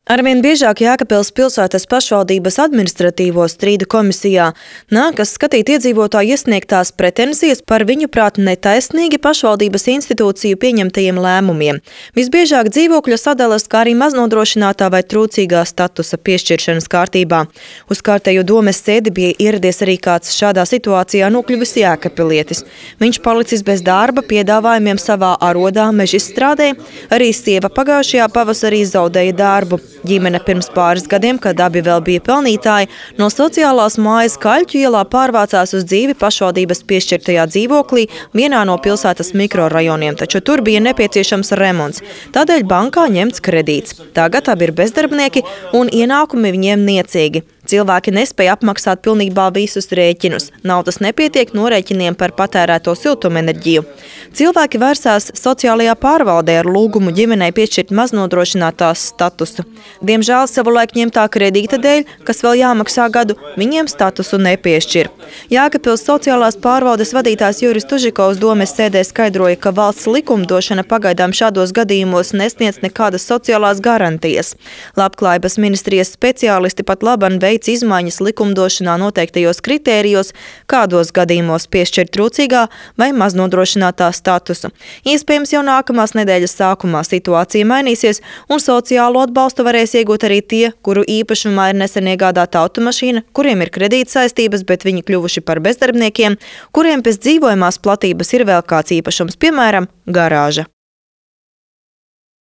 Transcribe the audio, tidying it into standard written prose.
Arvien biežāk Jēkabpils pilsētas pašvaldības administratīvo strīdu komisijā nākas skatīt iedzīvotāju iesniegtās pretenzijas par viņuprāt netaisnīgi pašvaldības institūciju pieņemtajiem lēmumiem. Visbiežāk dzīvokļa sadalas, kā arī maznodrošinātā vai trūcīgā statusa piešķiršanas kārtībā. Uz kārtējo domes sēdi bija ieradies arī kāds šādā situācijā nokļuvis jēkabpilietis. Viņš palicis bez darba piedāvājumiem savā arodā mežizstrādē, arī sieva pagājušajā pavasarī zaudēja darbu. Ģimene pirms pāris gadiem, kad abi vēl bija pelnītāji, no sociālās mājas Kaļķu ielā pārvācās uz dzīvi pašvaldības piešķirtajā dzīvoklī vienā no pilsētas mikrorajoniem, taču tur bija nepieciešams remonts. Tādēļ bankā ņemts kredīts. Tagad abi ir bezdarbnieki un ienākumi viņiem niecīgi. Cilvēki nespēja apmaksāt pilnībā visus rēķinus. Naudas nepietiek norēķiniem par patērēto siltumenerģiju. Cilvēki vērsās sociālajā pārvaldē ar lūgumu ģimenei piešķirt maznodrošinātās statusu. Diemžēl savulaik ņemtā kredīta dēļ, kas vēl jāmaksā gadu, viņiem statusu nepiešķir. Jēkabpils sociālās pārvaldes vadītājs Juris Tužikovs domes sēdē skaidroja, ka valsts likumdošana pagaidām šādos gadījumos nesniedz nekādas sociālās garantijas. Labklājības ministrijas speciālisti pat laban veic izmaiņas likumdošanā noteiktajos kritērijos, kādos gadījumos piešķirt trūcīgā vai maznodrošinātā statusu. Iespējams, jau nākamās nedēļas sākumā situācija mainīsies un sociālo atbalstu varēs iegūt arī tie, kuru īpašumā ir nesen iegādāta automašīna, kuriem ir kredīta saistības, bet viņi kļuvuši par bezdarbniekiem, kuriem pēc dzīvojamās platības ir vēl kāds īpašums, piemēram, garāža.